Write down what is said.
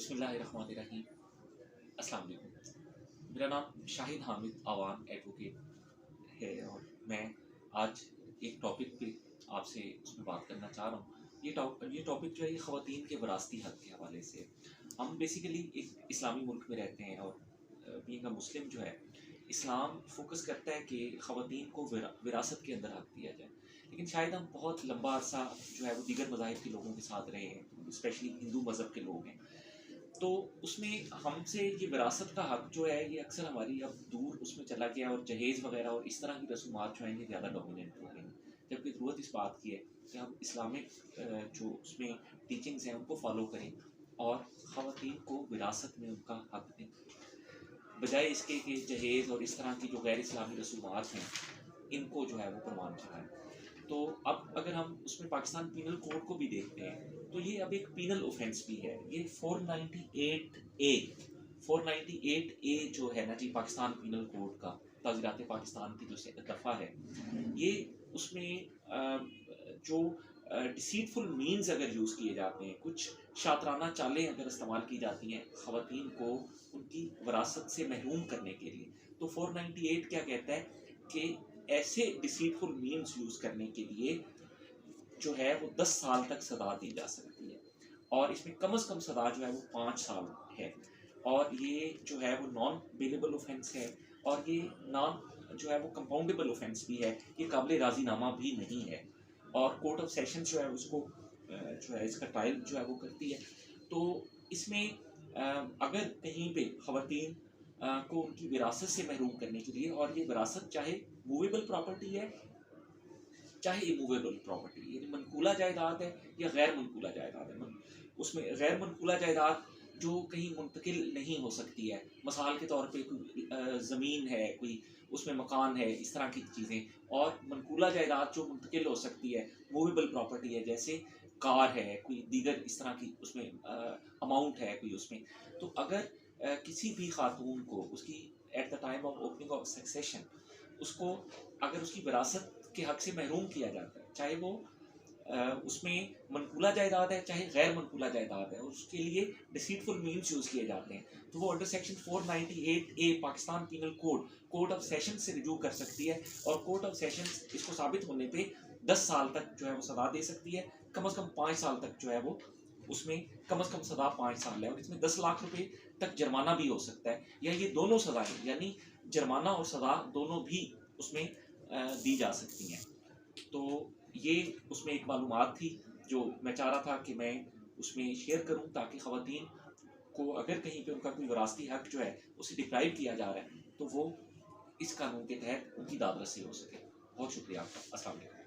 بسم اللہ الرحمن الرحیم۔ السلام علیکم، میرا نام شاہد حامد عوان ایڈوکیٹ ہے اور میں آج ایک ٹاپک پہ آپ سے اس میں بات کرنا چاہ رہا ہوں۔ یہ ٹاپک جو ہے یہ خواتین کے وراثتی حق کے حوالے سے۔ ہم بیسیکلی ایک اسلامی ملک میں رہتے ہیں اور بینگ اے مسلم جو ہے اسلام فوکس کرتا ہے کہ خواتین کو وراثت کے اندر حق دیا جائے، لیکن شاید ہم بہت لمبا عرصہ جو ہے وہ دیگر مذاہب کے لوگوں کے ساتھ رہے ہیں، اسپیشلی ہندو مذہب کے لوگ ہیں، تو اس میں ہم سے یہ وراثت کا حق جو ہے یہ اکثر ہماری اب دور اس میں چلا گیا، اور جہیز وغیرہ اور اس طرح کی رسومات جو ہیں یہ زیادہ ڈومیننٹ ہو گئی ہیں، جبکہ ضرورت اس بات کی ہے کہ ہم اسلامک جو اس میں ٹیچنگز ہیں ان کو فالو کریں اور خواتین کو وراثت میں ان کا حق دیں، بجائے اس کے کہ جہیز اور اس طرح کی جو غیر اسلامی رسومات ہیں ان کو جو ہے وہ پروان چڑھائیں۔ تو اب اگر ہم اس میں پاکستان پینل کوڈ کو بھی دیکھتے ہیں تو یہ اب ایک پینل اوفینس بھی ہے، یہ 498A جو ہے نا جی پاکستان پینل کوڈ کا تعزیرات پاکستان کی جو دفعہ ہے، یہ اس میں جو ڈسیٹفل مینز اگر یوز کیے جاتے ہیں، کچھ شاطرانہ چالیں اگر استعمال کی جاتی ہیں خواتین کو ان کی وراثت سے محروم کرنے کے لیے، تو 498 کیا کہتا ہے کہ ایسے ڈسیٹفل مینز یوز کرنے کے لیے جو ہے وہ 10 سال تک سزا دی جا سکتی ہے، اور اس میں کم از کم سزا جو ہے وہ 5 سال ہے، اور یہ جو ہے وہ نان بیلیبل اوفینس ہے، اور یہ نان جو ہے وہ کمپاؤنڈیبل اوفینس بھی ہے، یہ قابل راضی نامہ بھی نہیں ہے، اور کورٹ آف سیشن جو ہے اس کو جو ہے اس کا ٹرائل جو ہے وہ کرتی ہے۔ تو اس میں اگر کہیں پہ خواتین کو ان کی وراثت سے محروم کرنے کے لیے، اور یہ وراثت چاہے موویبل پراپرٹی ہے چاہے ایموویبل پراپرٹی، یعنی منقولہ جائیداد ہے یا غیر منقولہ جائیداد ہے، اس میں غیر منقولہ جائیداد جو کہیں منتقل نہیں ہو سکتی ہے، مثال کے طور پہ کوئی زمین ہے، کوئی اس میں مکان ہے، اس طرح کی چیزیں، اور منقولہ جائیداد جو منتقل ہو سکتی ہے موویبل پراپرٹی ہے، جیسے کار ہے، کوئی دیگر اس طرح کی اس میں اماؤنٹ ہے کوئی اس میں، تو اگر کسی بھی خاتون کو اس کی at the time of opening of succession اس کو اگر اس کی وراثت کے حق سے محروم کیا جاتا ہے، چاہے وہ اس میں منقولہ جائیداد ہے چاہے غیر منقولہ جائیداد ہے، اس کے لیے ڈسیٹفل مینز یوز کیے جاتے ہیں، تو وہ under section 498A Pakistan panel court of session سے رجوع کر سکتی ہے، اور کورٹ آف سیشن اس کو ثابت ہونے پہ 10 سال تک جو ہے وہ سزا دے سکتی ہے، کم از کم 5 سال تک جو ہے وہ اس میں کم از کم سزا 5 سال ہے، اور اس میں 10 لاکھ روپے تک جرمانہ بھی ہو سکتا ہے، یا یہ دونوں سزائیں یعنی جرمانہ اور سزا دونوں بھی اس میں دی جا سکتی ہیں۔ تو یہ اس میں ایک معلومات تھی جو میں چاہ رہا تھا کہ میں اس میں شیئر کروں، تاکہ خواتین کو اگر کہیں پہ ان کا کوئی وراثتی حق جو ہے اسے ڈپرائیو کیا جا رہا ہے تو وہ اس قانون کے تحت ان کی داد رسی ہو سکے۔ بہت شکریہ آپ کا۔ السلام علیکم۔